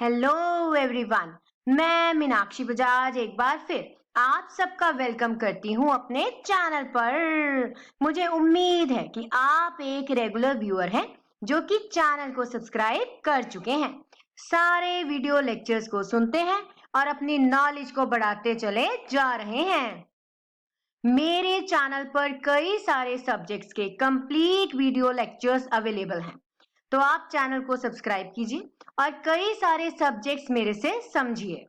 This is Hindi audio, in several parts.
हेलो एवरीवन, मैं मीनाक्षी बजाज एक बार फिर आप सबका वेलकम करती हूँ अपने चैनल पर। मुझे उम्मीद है कि आप एक रेगुलर व्यूअर हैं जो कि चैनल को सब्सक्राइब कर चुके हैं, सारे वीडियो लेक्चर्स को सुनते हैं और अपनी नॉलेज को बढ़ाते चले जा रहे हैं। मेरे चैनल पर कई सारे सब्जेक्ट्स के कंप्लीट वीडियो लेक्चर्स अवेलेबल हैं, तो आप चैनल को सब्सक्राइब कीजिए और कई सारे सब्जेक्ट्स मेरे से समझिए।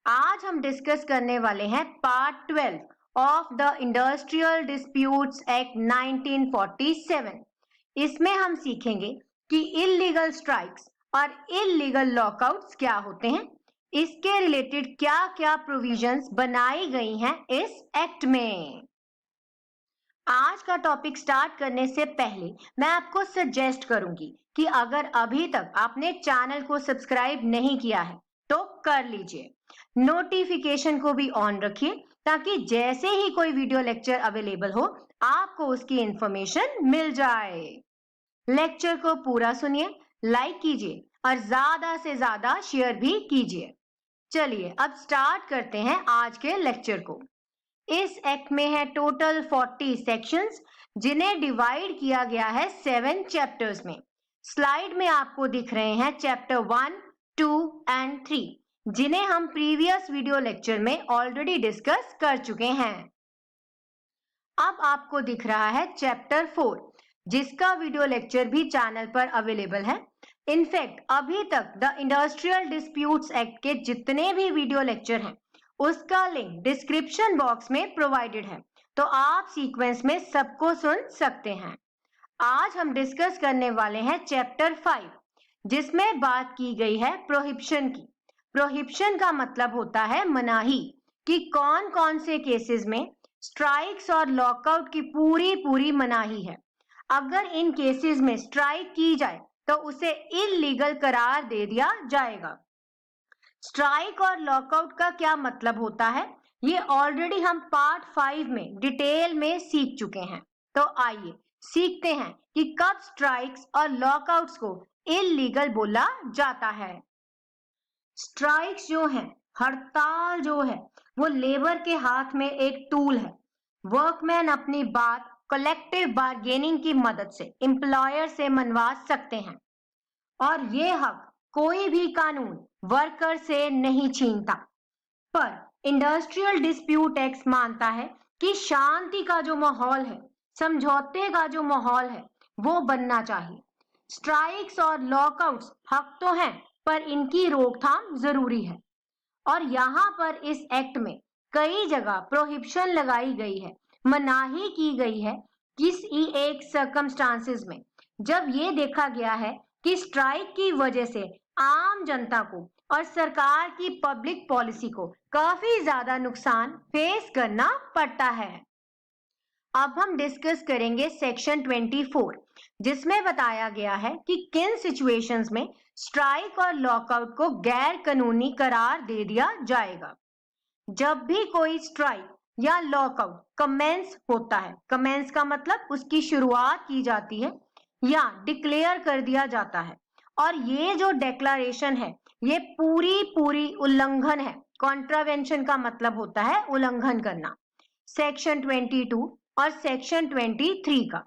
आज हम डिस्कस करने वाले हैं part 12 of the industrial disputes act 1947। इसमें हम सीखेंगे कि इल्लीगल स्ट्राइक्स और इल्लीगल लॉकआउट्स क्या होते हैं, इसके रिलेटेड क्या क्या प्रोविजंस बनाई गई हैं इस एक्ट में। आज का टॉपिक स्टार्ट करने से पहले मैं आपको सजेस्ट करूंगी कि अगर अभी तक आपने चैनल को सब्सक्राइब नहीं किया है तो कर लीजिए। नोटिफिकेशन को भी ऑन रखिए ताकि जैसे ही कोई वीडियो लेक्चर अवेलेबल हो आपको उसकी इंफॉर्मेशन मिल जाए। लेक्चर को पूरा सुनिए, लाइक कीजिए और ज्यादा से ज्यादा शेयर भी कीजिए। चलिए अब स्टार्ट करते हैं आज के लेक्चर को। इस एक्ट में है टोटल 40 सेक्शंस, जिन्हें डिवाइड किया गया है 7 चैप्टर्स में। स्लाइड में आपको दिख रहे हैं चैप्टर 1, 2 एंड 3, जिन्हें हम प्रीवियस वीडियो लेक्चर में ऑलरेडी डिस्कस कर चुके हैं। अब आपको दिख रहा है चैप्टर 4, जिसका वीडियो लेक्चर भी चैनल पर अवेलेबल है। इनफैक्ट अभी तक द इंडस्ट्रियल डिस्प्यूट्स एक्ट के जितने भी वीडियो लेक्चर हैं उसका लिंक डिस्क्रिप्शन बॉक्स में प्रोवाइडेड है, तो आप सीक्वेंस में सबको सुन सकते हैं। आज हम डिस्कस करने वाले हैं चैप्टर 5, जिसमें बात की गई है प्रोहिबिशन की। प्रोहिबिशन का मतलब होता है मनाही, कि कौन कौन से केसेस में स्ट्राइक्स और लॉकआउट की पूरी मनाही है। अगर इन केसेस में स्ट्राइक की जाए तो उसे इल्लीगल करार दे दिया जाएगा। स्ट्राइक और लॉकआउट का क्या मतलब होता है, ये ऑलरेडी हम पार्ट 5 में डिटेल में सीख चुके हैं। तो आइए सीखते हैं कि कब स्ट्राइक्स और लॉकआउट्स को इल्लीगल बोला जाता है। स्ट्राइक्स जो है, हड़ताल जो है, वो लेबर के हाथ में एक टूल है। वर्कमैन अपनी बात कलेक्टिव बार्गेनिंग की मदद से एम्प्लॉयर से मनवा सकते हैं और ये हक कोई भी कानून वर्कर से नहीं छीनता। पर इंडस्ट्रियल डिस्प्यूट एक्ट मानता है कि शांति का जो माहौल है, समझौते का जो माहौल है, वो बनना चाहिए। स्ट्राइक्स और लॉकआउट्स हक तो हैं, पर इनकी रोकथाम जरूरी है। और यहाँ पर इस एक्ट में कई जगह प्रोहिबिशन लगाई गई है, मनाही की गई है किसी एक सर्कमस्टांसेस में, जब ये देखा गया है कि स्ट्राइक की वजह से आम जनता को और सरकार की पब्लिक पॉलिसी को काफी ज्यादा नुकसान फेस करना पड़ता है। अब हम डिस्कस करेंगे सेक्शन 24, जिसमें बताया गया है कि किन सिचुएशंस में स्ट्राइक और लॉकआउट को गैर कानूनी करार दे दिया जाएगा। जब भी कोई स्ट्राइक या लॉकआउट कमेंस होता है, कमेंस का मतलब उसकी शुरुआत की जाती है या डिक्लेयर कर दिया जाता है, और ये जो डिक्लेरेशन है ये पूरी उल्लंघन है। कॉन्ट्रावेंशन का मतलब होता है उल्लंघन करना, सेक्शन 22 और सेक्शन 23 का।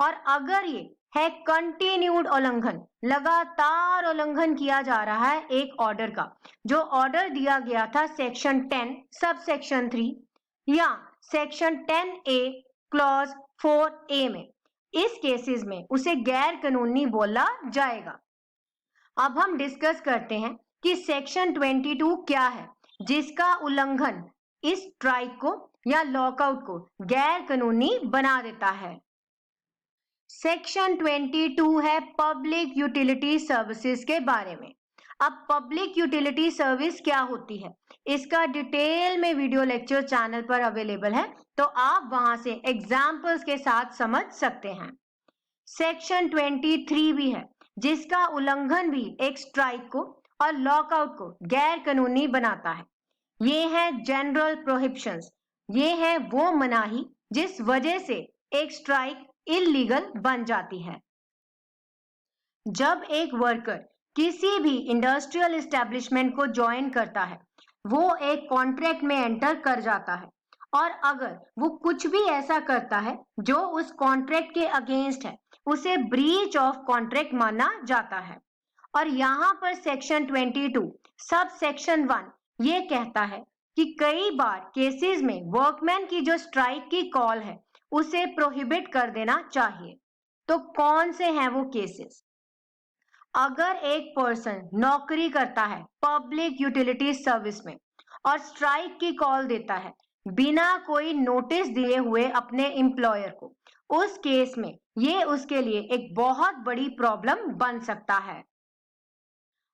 और अगर ये है कंटिन्यूड उल्लंघन, लगातार उल्लंघन किया जा रहा है एक ऑर्डर का, जो ऑर्डर दिया गया था सेक्शन 10 सब सेक्शन 3 या सेक्शन 10A क्लॉज 4A में, इस केसेस में उसे गैर कानूनी बोला जाएगा। अब हम डिस्कस करते हैं कि सेक्शन 22 क्या है, जिसका उल्लंघन इस स्ट्राइक को या लॉकआउट को गैर कानूनी बना देता है। सेक्शन 22 है पब्लिक यूटिलिटी सर्विसेज के बारे में। अब पब्लिक यूटिलिटी सर्विस क्या होती है, इसका डिटेल में वीडियो लेक्चर चैनल पर अवेलेबल है, तो आप वहां से एग्जाम्पल्स के साथ समझ सकते हैं। सेक्शन 23 भी है, जिसका उल्लंघन भी एक स्ट्राइक को और लॉकआउट को गैर कानूनी बनाता है। ये है जनरल प्रोहिबिशंस, ये है वो मनाही जिस वजह से एक स्ट्राइक इल्लीगल बन जाती है। जब एक वर्कर किसी भी इंडस्ट्रियल एस्टेब्लिशमेंट को ज्वाइन करता है वो एक कॉन्ट्रैक्ट में एंटर कर जाता है, और अगर वो कुछ भी ऐसा करता है जो उस कॉन्ट्रैक्ट के अगेंस्ट है उसे ब्रीच ऑफ कॉन्ट्रैक्ट माना जाता है। और यहाँ पर सेक्शन 22 सब सेक्शन 1 ये कहता है कि कई बार केसेस में वर्कमैन की जो स्ट्राइक की कॉल है उसे प्रोहिबिट कर देना चाहिए। तो कौन से हैं वो केसेस? अगर एक पर्सन नौकरी करता है पब्लिक यूटिलिटी सर्विस में और स्ट्राइक की कॉल देता है बिना कोई नोटिस दिए हुए अपने एम्प्लॉयर को, उस केस में ये उसके लिए एक बहुत बड़ी प्रॉब्लम बन सकता है।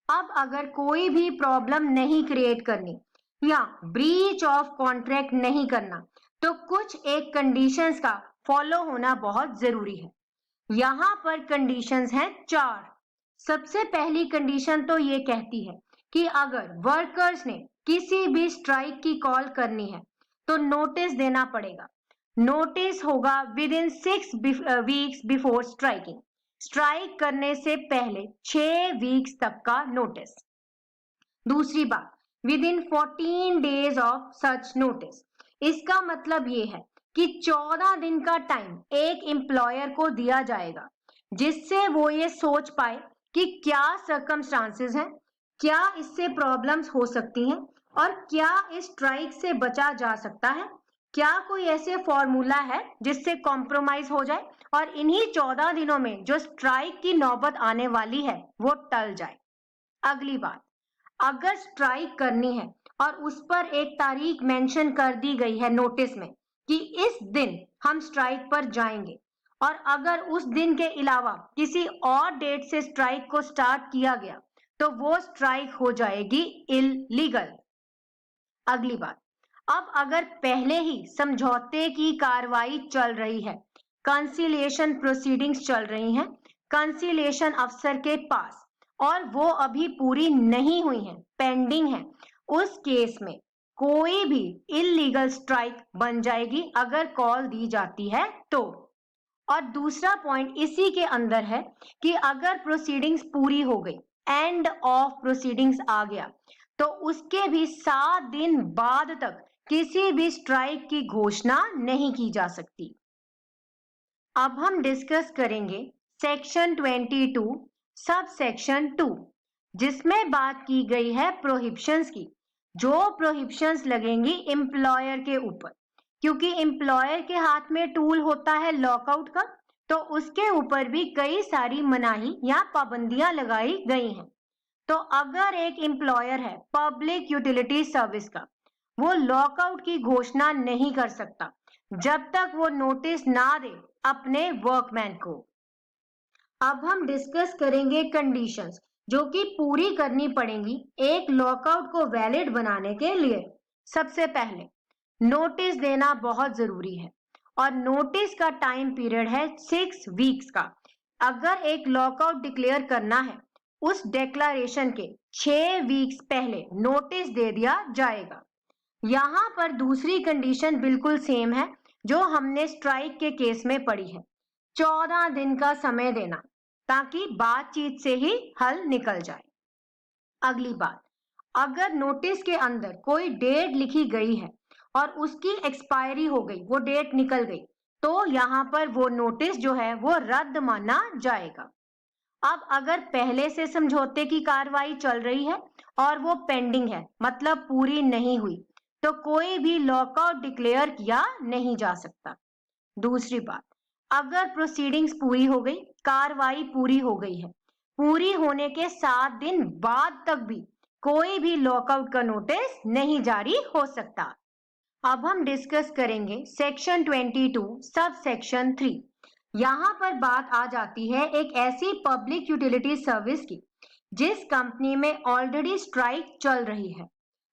अब अगर कोई भी प्रॉब्लम नहीं क्रिएट करनी या ब्रीच ऑफ कॉन्ट्रैक्ट नहीं करना, तो कुछ एक कंडीशंस का फॉलो होना बहुत जरूरी है। यहाँ पर कंडीशंस हैं 4। सबसे पहली कंडीशन तो ये कहती है कि अगर वर्कर्स ने किसी भी स्ट्राइक की कॉल करनी है तो नोटिस देना पड़ेगा। नोटिस होगा with in 6 weeks before striking. Strike करने से पहले 6 वीक्स तक का नोटिस। दूसरी बात, with in 14 days of such notice. इसका मतलब ये है कि 14 दिन का टाइम एक एम्प्लॉयर को दिया जाएगा जिससे वो ये सोच पाए कि क्या सर्कमस्टांसेस हैं, क्या इससे प्रॉब्लम्स हो सकती हैं और क्या इस स्ट्राइक से बचा जा सकता है, क्या कोई ऐसे फॉर्मूला है जिससे कॉम्प्रोमाइज हो जाए और इन्हीं 14 दिनों में जो स्ट्राइक की नौबत आने वाली है वो टल जाए। अगली बात, अगर स्ट्राइक करनी है और उस पर एक तारीख मेंशन कर दी गई है नोटिस में कि इस दिन हम स्ट्राइक पर जाएंगे, और अगर उस दिन के अलावा किसी और डेट से स्ट्राइक को स्टार्ट किया गया तो वो स्ट्राइक हो जाएगी इलीगल। अगली बात, अब अगर पहले ही समझौते की कार्रवाई चल रही है, कंसीलिएशन प्रोसीडिंग्स चल रही हैं कंसीलिएशन अफसर के पास और वो अभी पूरी नहीं हुई हैं, पेंडिंग है, उस केस में कोई भी इलीगल स्ट्राइक बन जाएगी अगर कॉल दी जाती है तो। और दूसरा पॉइंट इसी के अंदर है कि अगर प्रोसीडिंग्स पूरी हो गई, एंड ऑफ प्रोसीडिंग्स आ गया, तो उसके भी 7 दिन बाद तक किसी भी स्ट्राइक की घोषणा नहीं की जा सकती। अब हम डिस्कस करेंगे सेक्शन 22 सब सेक्शन 2, जिसमें बात की गई है प्रोहिबिशंस की। जो प्रोहिबिशंस लगेंगी एम्प्लॉयर के ऊपर, क्योंकि एम्प्लॉयर के हाथ में टूल होता है लॉकआउट का, तो उसके ऊपर भी कई सारी मनाही या पाबंदियां लगाई गई हैं। तो अगर एक एम्प्लॉयर है पब्लिक यूटिलिटी सर्विस का, वो लॉकआउट की घोषणा नहीं कर सकता जब तक वो नोटिस ना दे अपने वर्कमैन को। अब हम डिस्कस करेंगे कंडीशंस जो कि पूरी करनी पड़ेंगी एक लॉकआउट को वैलिड बनाने के लिए। सबसे पहले नोटिस देना बहुत जरूरी है और नोटिस का टाइम पीरियड है 6 वीक्स का। अगर एक लॉकआउट डिक्लेयर करना है, उस डिक्लेरेशन के 6 वीक्स पहले नोटिस दे दिया जाएगा। यहाँ पर दूसरी कंडीशन बिल्कुल सेम है जो हमने स्ट्राइक के केस में पढ़ी है, 14 दिन का समय देना ताकि बातचीत से ही हल निकल जाए। अगली बात, अगर नोटिस के अंदर कोई डेट लिखी गई है और उसकी एक्सपायरी हो गई, वो डेट निकल गई, तो यहाँ पर वो नोटिस जो है वो रद्द माना जाएगा। अब अगर पहले से समझौते की कार्रवाई चल रही है और वो पेंडिंग है, मतलब पूरी नहीं हुई, तो कोई भी लॉकआउट डिक्लेयर किया नहीं जा सकता। दूसरी बात, अगर प्रोसीडिंग्स पूरी हो गई, कार्रवाई पूरी हो गई है, पूरी होने के 7 दिन बाद तक भी कोई भी लॉकआउट का नोटिस नहीं जारी हो सकता। अब हम डिस्कस करेंगे सेक्शन 22 सब सेक्शन 3। यहाँ पर बात आ जाती है एक ऐसी पब्लिक यूटिलिटी सर्विस की जिस कंपनी में ऑलरेडी स्ट्राइक चल रही है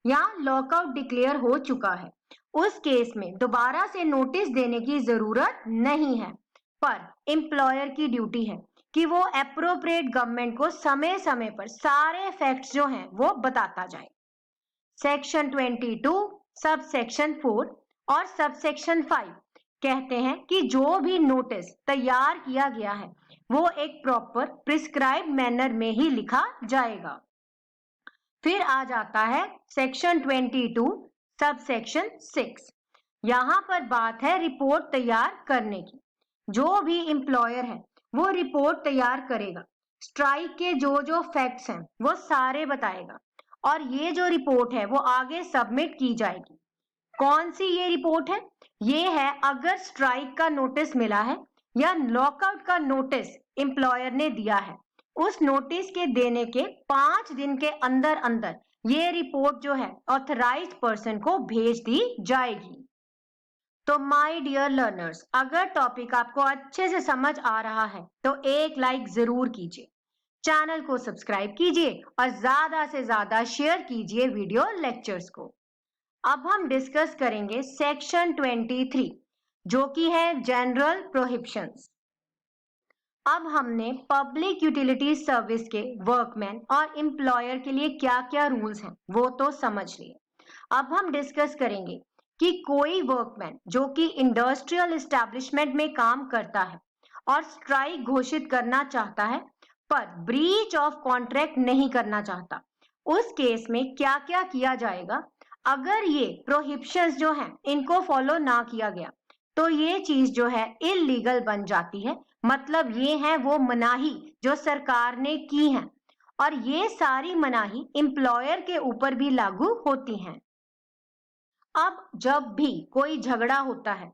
या लॉकआउट डिक्लेयर हो चुका है। उस केस में दोबारा से नोटिस देने की जरूरत नहीं है, पर एम्प्लॉयर की ड्यूटी है कि वो एप्रोप्रिएट गवर्नमेंट को समय समय पर सारे फैक्ट्स जो हैं वो बताता जाए। सेक्शन 22 सब सेक्शन 4 और सब सेक्शन 5 कहते हैं कि जो भी नोटिस तैयार किया गया है वो एक प्रॉपर प्रिस्क्राइब मैनर में ही लिखा जाएगा। फिर आ जाता है सेक्शन 22 सब सेक्शन 6। यहाँ पर बात है रिपोर्ट तैयार करने की। जो भी एम्प्लॉयर है वो रिपोर्ट तैयार करेगा, स्ट्राइक के जो जो फैक्ट्स हैं वो सारे बताएगा और ये जो रिपोर्ट है वो आगे सबमिट की जाएगी। कौन सी ये रिपोर्ट है? ये है अगर स्ट्राइक का नोटिस मिला है या लॉकआउट का नोटिस एम्प्लॉयर ने दिया है, उस नोटिस के देने के 5 दिन के अंदर अंदर ये रिपोर्ट जो है ऑथराइज्ड पर्सन को भेज दी जाएगी। तो माय डियर लर्नर्स, अगर टॉपिक आपको अच्छे से समझ आ रहा है तो एक लाइक जरूर कीजिए, चैनल को सब्सक्राइब कीजिए और ज्यादा से ज्यादा शेयर कीजिए वीडियो लेक्चर्स को। अब हम डिस्कस करेंगे सेक्शन 23 जो कि है जनरल प्रोहिबिशंस। अब हमने पब्लिक यूटिलिटी सर्विस के वर्कमैन और एम्प्लॉयर के लिए क्या क्या रूल्स हैं वो तो समझ लिए। अब हम डिस्कस करेंगे कि कोई वर्कमैन जो कि इंडस्ट्रियल एस्टैब्लिशमेंट में काम करता है और स्ट्राइक घोषित करना चाहता है पर ब्रीच ऑफ कॉन्ट्रैक्ट नहीं करना चाहता, उस केस में क्या क्या किया जाएगा। अगर ये प्रोहिबिशंस जो हैं इनको फॉलो ना किया गया तो ये चीज जो है इलीगल बन जाती है। मतलब ये है वो मनाही जो सरकार ने की है और ये सारी मनाही एम्प्लॉयर के ऊपर भी लागू होती हैं। अब जब भी कोई झगड़ा होता है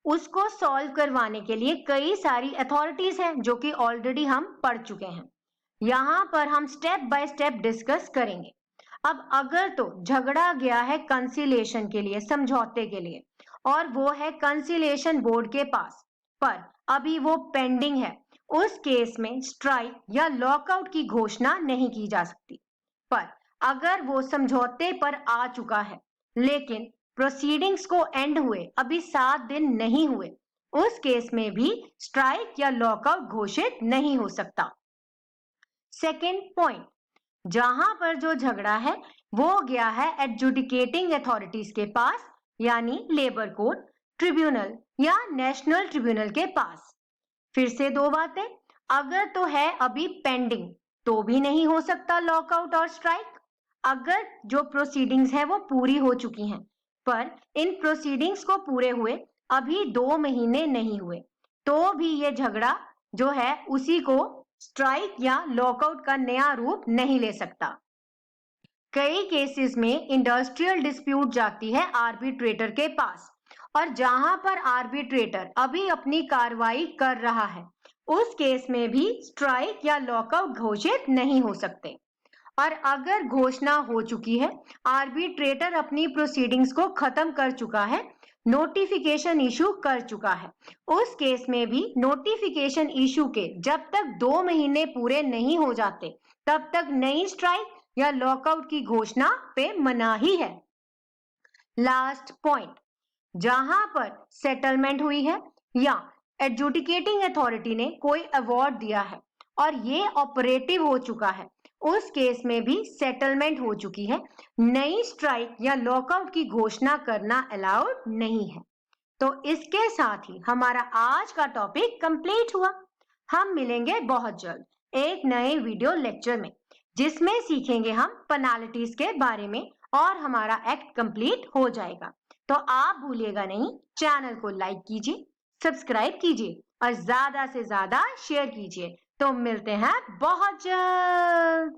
उसको सॉल्व करवाने के लिए कई सारी अथॉरिटीज हैं जो कि ऑलरेडी हम पढ़ चुके हैं। यहाँ पर हम स्टेप बाय स्टेप डिस्कस करेंगे। अब अगर तो झगड़ा गया है कंसिलिएशन के लिए, समझौते के लिए, और वो है कंसिलिएशन बोर्ड के पास पर अभी वो पेंडिंग है, उस केस में स्ट्राइक या लॉकआउट की घोषणा नहीं की जा सकती। पर अगर वो समझौते पर आ चुका है लेकिन प्रोसीडिंग्स को एंड हुए अभी 7 दिन नहीं हुए, उस केस में भी स्ट्राइक या लॉकआउट घोषित नहीं हो सकता। सेकेंड पॉइंट, जहां पर जो झगड़ा है वो गया है एडजुडिकेटिंग अथॉरिटीज के पास, यानी लेबर कोर्ट, ट्रिब्यूनल या नेशनल ट्रिब्यूनल के पास। फिर से दो बातें, अगर तो है अभी पेंडिंग तो भी नहीं हो सकता लॉकआउट और स्ट्राइक। अगर जो प्रोसीडिंग्स है वो पूरी हो चुकी हैं पर इन प्रोसीडिंग्स को पूरे हुए अभी 2 महीने नहीं हुए तो भी ये झगड़ा जो है उसी को स्ट्राइक या लॉकआउट का नया रूप नहीं ले सकता। कई केसेस में इंडस्ट्रियल डिस्प्यूट जाती है आर्बिट्रेटर के पास और जहां पर आर्बिट्रेटर अभी अपनी कार्रवाई कर रहा है उस केस में भी स्ट्राइक या लॉकआउट घोषित नहीं हो सकते। और अगर घोषणा हो चुकी है, आर्बिट्रेटर अपनी प्रोसीडिंग्स को खत्म कर चुका है, नोटिफिकेशन इशू कर चुका है, उस केस में भी नोटिफिकेशन इशू के जब तक 2 महीने पूरे नहीं हो जाते तब तक नई स्ट्राइक या लॉकआउट की घोषणा पे मनाही है। लास्ट पॉइंट, जहां पर सेटलमेंट हुई है या एडजुडिकेटिंग अथॉरिटी ने कोई अवार्ड दिया है और ये ऑपरेटिव हो चुका है, उस केस में भी सेटलमेंट हो चुकी है, नई स्ट्राइक या लॉकआउट की घोषणा करना अलाउड नहीं है। तो इसके साथ ही हमारा आज का टॉपिक कंप्लीट हुआ। हम मिलेंगे बहुत जल्द एक नए वीडियो लेक्चर में जिसमें सीखेंगे हम पेनाल्टीज के बारे में और हमारा एक्ट कंप्लीट हो जाएगा। तो आप भूलिएगा नहीं, चैनल को लाइक कीजिए, सब्सक्राइब कीजिए और ज्यादा से ज्यादा शेयर कीजिए। तो मिलते हैं बहुत जल्द।